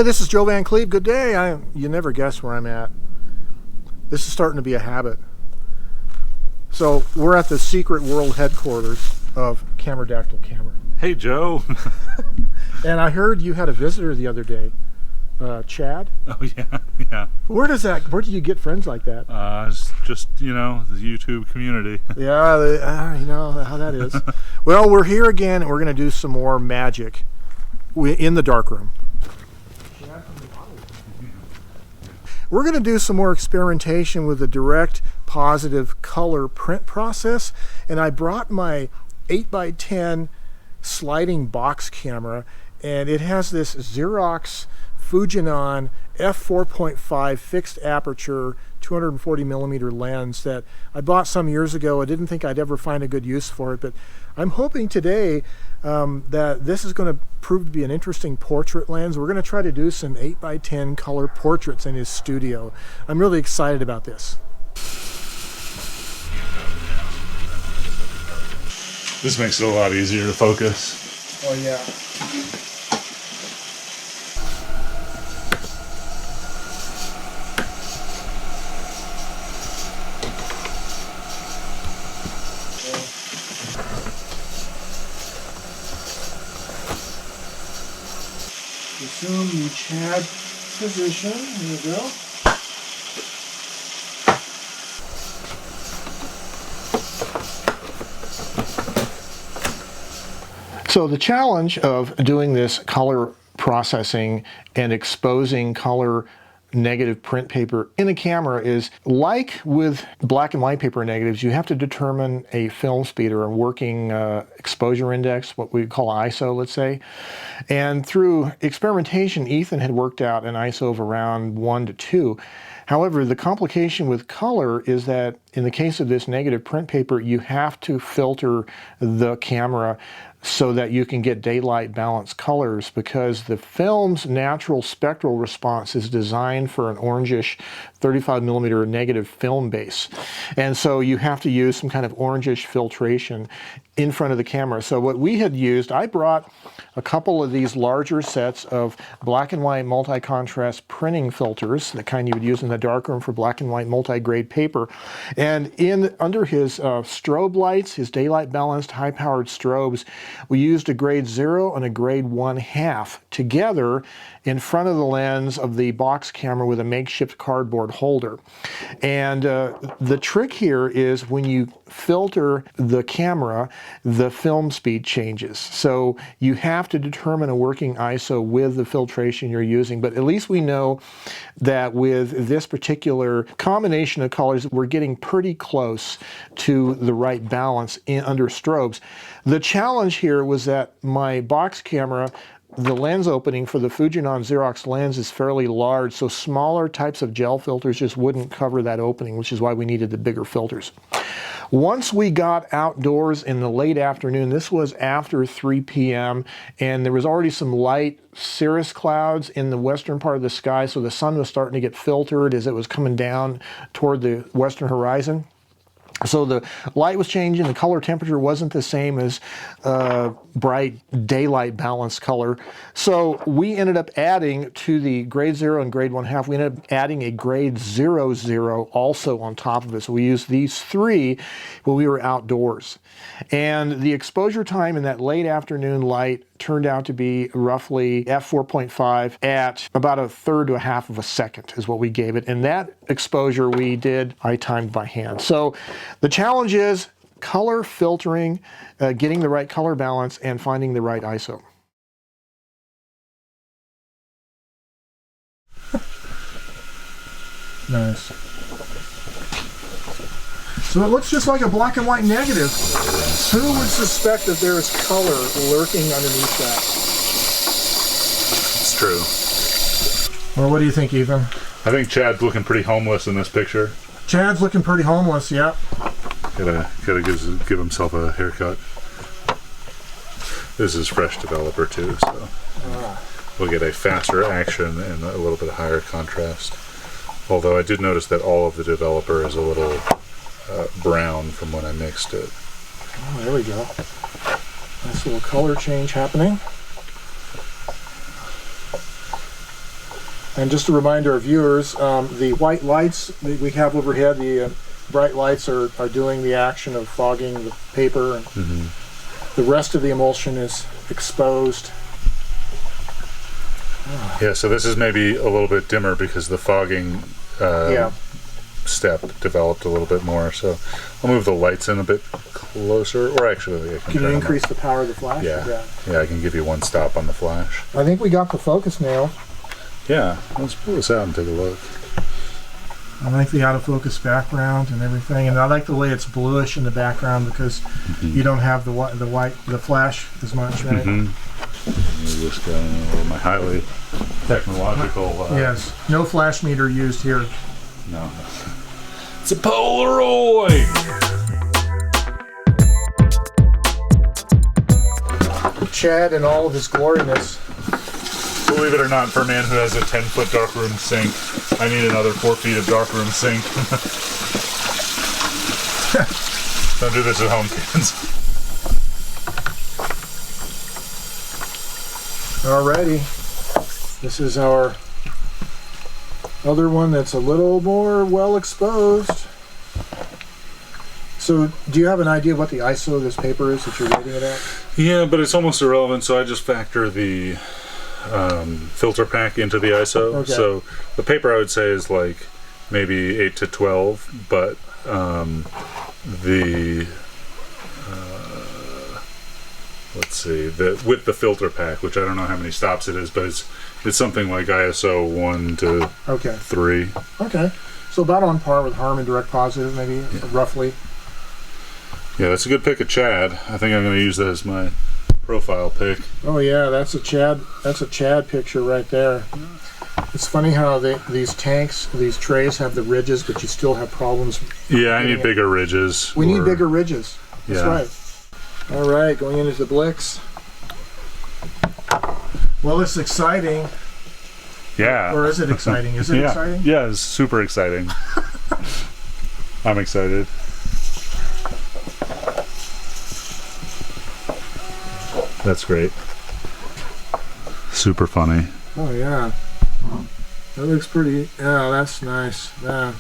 Hi, this is Joe Van Cleve. Good day. You never guess where I'm at. This is starting to be a habit. So we're at the secret world headquarters of Cameradactyl Camera. Hey, Joe. And I heard you had a visitor the other day, Chad. Oh yeah. Where do you get friends like that? It's just, the YouTube community. Yeah, you know how that is. Well, we're here again, and we're going to do some more magic in the darkroom. We're going to do some more experimentation with the direct positive color print process, and I brought my 8x10 sliding box camera, and it has this Xerox Fujinon f4.5 fixed aperture 240 millimeter lens that I bought some years ago. I didn't think I'd ever find a good use for it, but I'm hoping today that this is going to prove to be an interesting portrait lens. We're going to try to do some 8x10 color portraits in his studio. I'm really excited about this. This makes it a lot easier to focus. Oh yeah. Assume the Chad position. Here we go. So the challenge of doing this color processing and exposing color negative print paper in a camera is like with black and white paper negatives. You have to determine a film speed or a working exposure index, what we call ISO, let's say. And through experimentation, Ethan had worked out an ISO of around 1 to 2. However, the complication with color is that in the case of this negative print paper, you have to filter the camera so that you can get daylight balanced colors, because the film's natural spectral response is designed for an orangish 35 millimeter negative film base. And so you have to use some kind of orangish filtration in front of the camera. So what we had used, I brought a couple of these larger sets of black and white multi-contrast printing filters, the kind you would use in the darkroom for black and white multi-grade paper. And under his strobe lights, his daylight balanced high-powered strobes, we used a grade 0 and a grade 1/2 together in front of the lens of the box camera with a makeshift cardboard holder. And the trick here is when you filter the camera, the film speed changes. So you have to determine a working ISO with the filtration you're using. But at least we know that with this particular combination of colors, we're getting pretty close to the right balance under strobes. The challenge here was that my box camera, the lens opening for the Fujinon Xerox lens is fairly large, so smaller types of gel filters just wouldn't cover that opening, which is why we needed the bigger filters. Once we got outdoors in the late afternoon, this was after 3 p.m., and there was already some light cirrus clouds in the western part of the sky, so the sun was starting to get filtered as it was coming down toward the western horizon. So the light was changing, the color temperature wasn't the same as bright daylight balanced color. So we ended up adding to the grade 0 and grade 1/2, we ended up adding a grade 00 also on top of it. So we used these three when we were outdoors. And the exposure time in that late afternoon light turned out to be roughly f4.5 at about 1/3 to 1/2 of a second is what we gave it. And that exposure I timed by hand. So the challenge is color filtering, getting the right color balance, and finding the right ISO. Nice. So it looks just like a black and white negative. Who would suspect that there is color lurking underneath that? It's true. Well, what do you think, Ethan? I think Chad's looking pretty homeless in this picture. Chad's looking pretty homeless, yeah. Gotta give himself a haircut. This is fresh developer too, so we'll get a faster action and a little bit higher contrast. Although I did notice that all of the developer is a little brown from when I mixed it. Oh, there we go. Nice little color change happening. And just to remind our viewers, the white lights that we have overhead, the bright lights are doing the action of fogging the paper, and the rest of the emulsion is exposed. Yeah, so this is maybe a little bit dimmer because the fogging step developed a little bit more. So I'll move the lights in a bit closer, or actually I can you increase the power of the flash? Yeah, I can give you one stop on the flash. I think we got the focus nailed. Yeah, let's pull this out and take a look. I like the out of focus background and everything, and I like the way it's bluish in the background because you don't have the flash as much, right? Just got my highly technological. Yes, no flash meter used here. No, it's a Polaroid. Chad in all of his gloriness. Believe it or not, for a man who has a 10-foot darkroom sink, I need another 4 feet of darkroom sink. Don't do this at home, kids. Alrighty, this is our other one that's a little more well exposed. So, do you have an idea what the ISO of this paper is that you're rating it at? Yeah, but it's almost irrelevant, so I just factor the filter pack into the ISO. Okay. So the paper I would say is like maybe 8 to 12, but let's see, with the filter pack, which I don't know how many stops it is, but it's something like ISO 1 to 3. Okay, so about on par with Harman Direct Positive, maybe roughly. Yeah, that's a good pick of Chad. I think I'm going to use that as my profile pic. Oh yeah, that's a Chad picture right there. It's funny how these tanks, these trays have the ridges, but you still have problems. Yeah, I need bigger ridges. We need bigger ridges. That's Yeah. right. All right, going into the Blix. Well, it's exciting. Yeah. Or is it exciting? Is it exciting? Yeah, it's super exciting. I'm excited. That's great. Super funny. Oh yeah. That looks pretty. Yeah, that's nice. Yeah.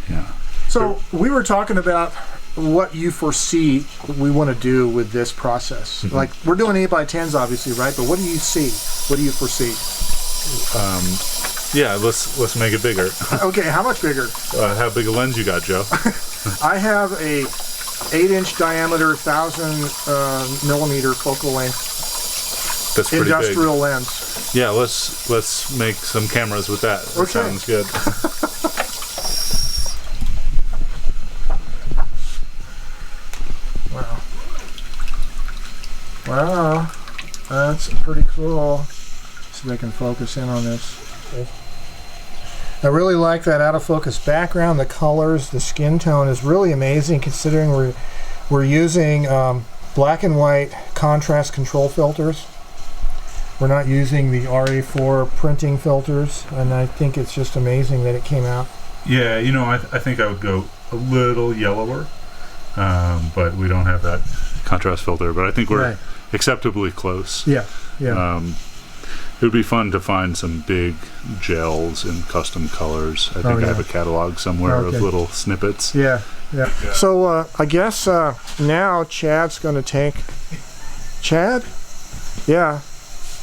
Yeah. So we were talking about what you foresee we want to do with this process. Like we're doing 8x10s, obviously, right? But what do you see? What do you foresee? Yeah, let's make it bigger. Okay, how much bigger? How big a lens you got, Joe? I have a 8-inch diameter, 1,000 millimeter focal length That's pretty industrial big. lens. Yeah, let's make some cameras with that. That sounds good. Wow. Wow. That's pretty cool. See if I can focus in on this. I really like that out of focus background. The colors, the skin tone is really amazing considering we're using black and white contrast control filters. We're not using the RA4 printing filters, and I think it's just amazing that it came out. Yeah, you know, I think I would go a little yellower, but we don't have that contrast filter. But I think we're acceptably close. Yeah, yeah. It would be fun to find some big gels in custom colors. I think I have a catalog somewhere of little snippets. Yeah, yeah. So I guess now Chad's going to take... Chad? Yeah.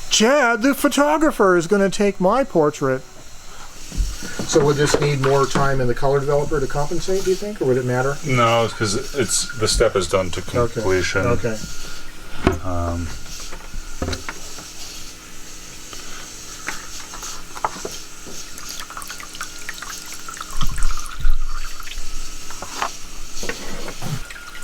Chad, the photographer, is going to take my portrait. So would this need more time in the color developer to compensate, do you think, or would it matter? No, because the step is done to completion. Okay.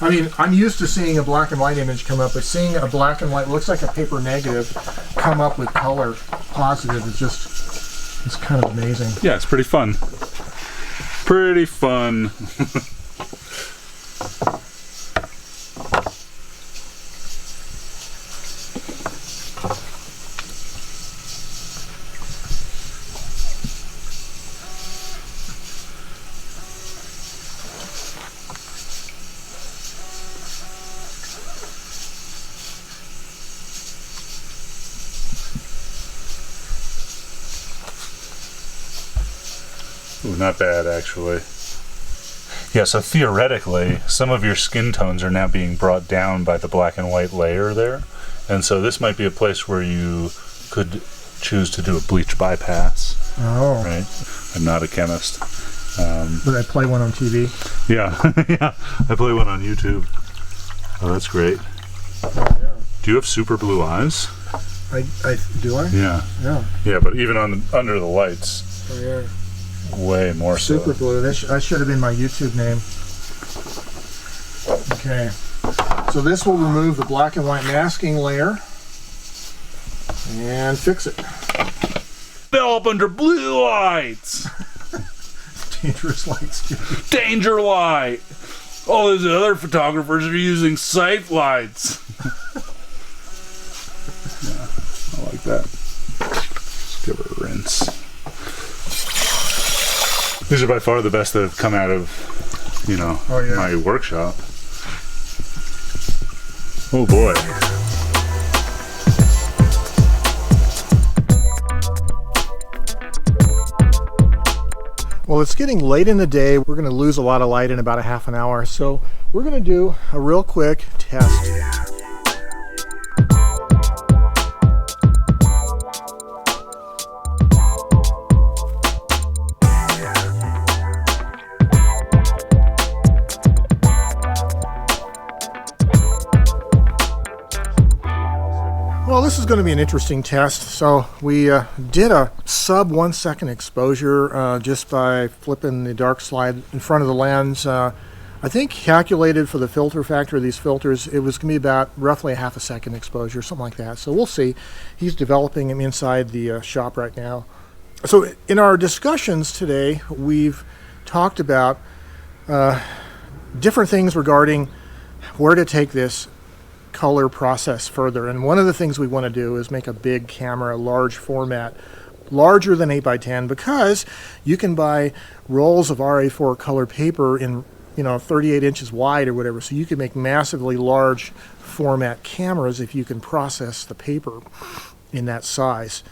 I mean, I'm used to seeing a black and white image come up, but seeing a black and white, looks like a paper negative, come up with color positive is just, it's kind of amazing. Yeah, it's pretty fun. Pretty fun. not bad actually. Yeah, so theoretically, some of your skin tones are now being brought down by the black and white layer there. And so this might be a place where you could choose to do a bleach bypass. Oh. Right? I'm not a chemist. But I play one on TV. Yeah, yeah. I play one on YouTube. Oh, that's great. Oh, yeah. Do you have super blue eyes? Do I? Yeah. Yeah. Yeah, but even under the lights. Oh, yeah. Way more Super so. blue. That should have been my YouTube name. Okay. So this will remove the black and white masking layer and fix it. Develop under blue lights. Dangerous lights. Danger light. All those other photographers are using safe lights. Yeah, I like that. Let's give it a rinse. These are by far the best that have come out of, my workshop. Oh boy. Well, it's getting late in the day. We're going to lose a lot of light in about a half an hour. So we're going to do a real quick test. Well, this is going to be an interesting test. So we did a sub 1 second exposure just by flipping the dark slide in front of the lens. I think calculated for the filter factor of these filters, it was going to be about roughly a half a second exposure, something like that. So we'll see. He's developing them inside the shop right now. So in our discussions today, we've talked about different things regarding where to take this color process further, and one of the things we want to do is make a big camera, large format, larger than 8x10, because you can buy rolls of RA4 color paper in 38 inches wide or whatever, so you can make massively large format cameras if you can process the paper in that size.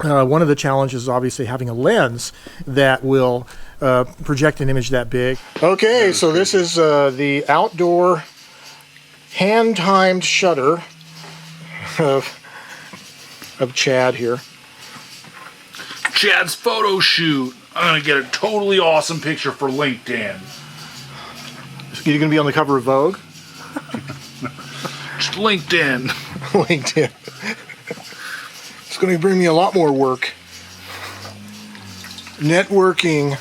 One of the challenges is obviously having a lens that will project an image that big. Okay, so this is the outdoor hand-timed shutter of Chad here. Chad's photo shoot. I'm gonna get a totally awesome picture for LinkedIn. You're gonna be on the cover of Vogue? Just LinkedIn. LinkedIn. It's gonna bring me a lot more work. Networking.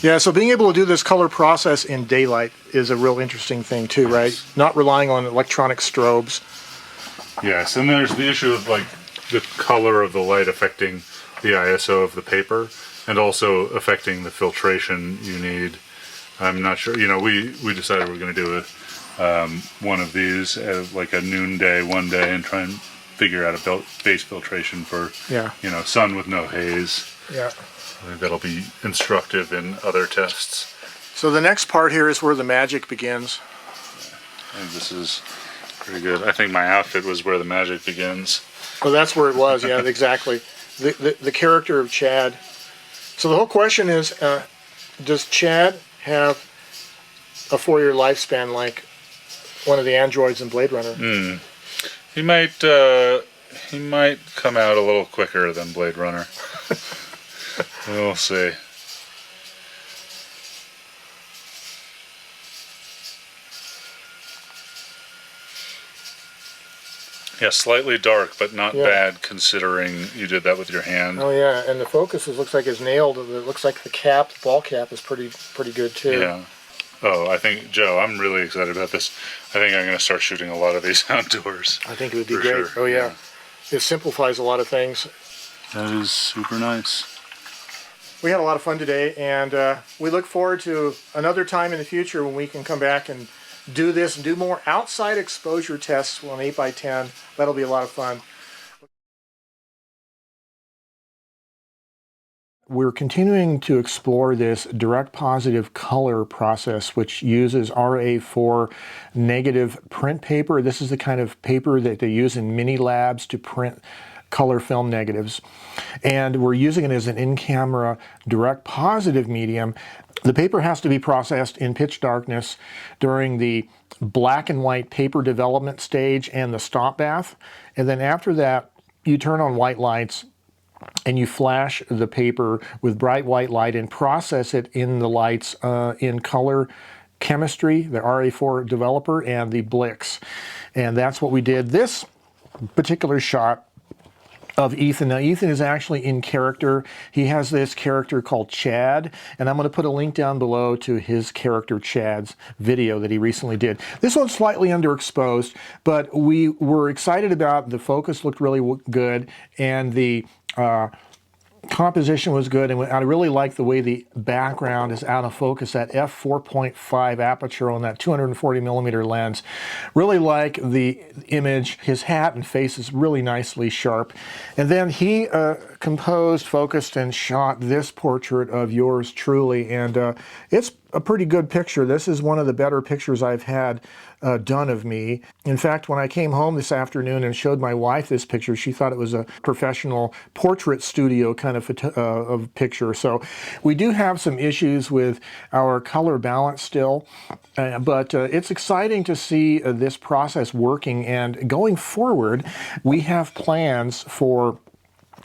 Yeah, so being able to do this color process in daylight is a real interesting thing too, right? Not relying on electronic strobes. Yes, and there's the issue of like the color of the light affecting the ISO of the paper and also affecting the filtration you need. I'm not sure, we decided we're going to do one of these at like a noonday one day and try and figure out a base filtration for, sun with no haze. Yeah. I think that'll be instructive in other tests. So the next part here is where the magic begins. I think this is pretty good. I think my outfit was where the magic begins. Oh, that's where it was, yeah, exactly. The character of Chad. So the whole question is, does Chad have a 4-year lifespan like one of the androids in Blade Runner? He might come out a little quicker than Blade Runner. We'll see. Yeah, slightly dark, but not bad considering you did that with your hand. Oh yeah, and the focus looks like it's nailed. It looks like the ball cap is pretty good too. Yeah. Oh, I think, Joe, I'm really excited about this. I think I'm going to start shooting a lot of these outdoors. I think it would be great. Sure. Oh yeah. It simplifies a lot of things. That is super nice. We had a lot of fun today, and we look forward to another time in the future when we can come back and do this and do more outside exposure tests on 8x10. That'll be a lot of fun. We're continuing to explore this direct positive color process, which uses RA4 negative print paper. This is the kind of paper that they use in mini labs to print color film negatives. And we're using it as an in-camera direct positive medium. The paper has to be processed in pitch darkness during the black and white paper development stage and the stop bath. And then after that, you turn on white lights and you flash the paper with bright white light and process it in the lights in color chemistry, the RA4 developer, and the Blix. And that's what we did. This particular shot of Ethan. Now, Ethan is actually in character. He has this character called Chad, and I'm going to put a link down below to his character Chad's video that he recently did. This one's slightly underexposed, but we were excited about the focus looked really good, and the composition was good, and I really like the way the background is out of focus, that f4.5 aperture on that 240 millimeter lens. Really like the image. His hat and face is really nicely sharp. And then he composed, focused, and shot this portrait of yours truly, and it's a pretty good picture. This is one of the better pictures I've had done of me. In fact, when I came home this afternoon and showed my wife this picture, she thought it was a professional portrait studio kind of picture. So we do have some issues with our color balance still, but it's exciting to see this process working. And going forward, we have plans for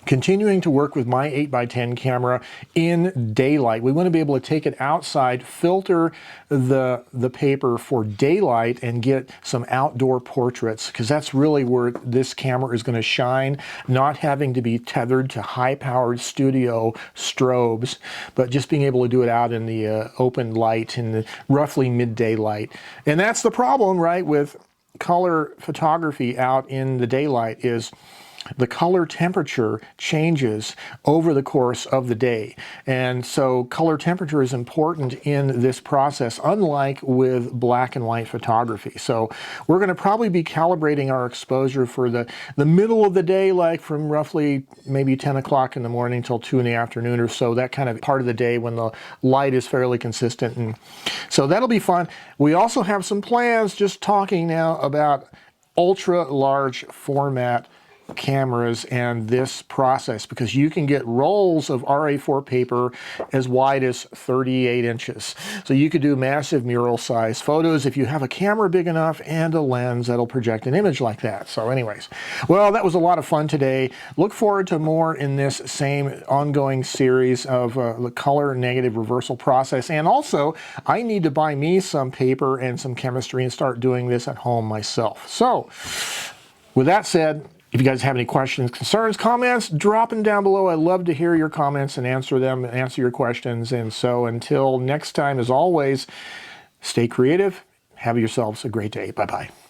continuing to work with my 8x10 camera in daylight. We want to be able to take it outside, filter the paper for daylight, and get some outdoor portraits, because that's really where this camera is going to shine, not having to be tethered to high-powered studio strobes, but just being able to do it out in the open light in the roughly midday light. And that's the problem, right, with color photography out in the daylight, is the color temperature changes over the course of the day. And so color temperature is important in this process, unlike with black and white photography. So we're going to probably be calibrating our exposure for the middle of the day, like from roughly maybe 10 o'clock in the morning till 2 in the afternoon or so, that kind of part of the day when the light is fairly consistent. And so that'll be fun. We also have some plans, just talking now about ultra large format cameras and this process, because you can get rolls of RA4 paper as wide as 38 inches. So you could do massive mural size photos if you have a camera big enough and a lens that'll project an image like that. So anyways, well, that was a lot of fun today. Look forward to more in this same ongoing series of the color negative reversal process. And also, I need to buy me some paper and some chemistry and start doing this at home myself. So with that said, if you guys have any questions, concerns, comments, drop them down below. I'd love to hear your comments and answer them, answer your questions. And so until next time, as always, stay creative. Have yourselves a great day. Bye-bye.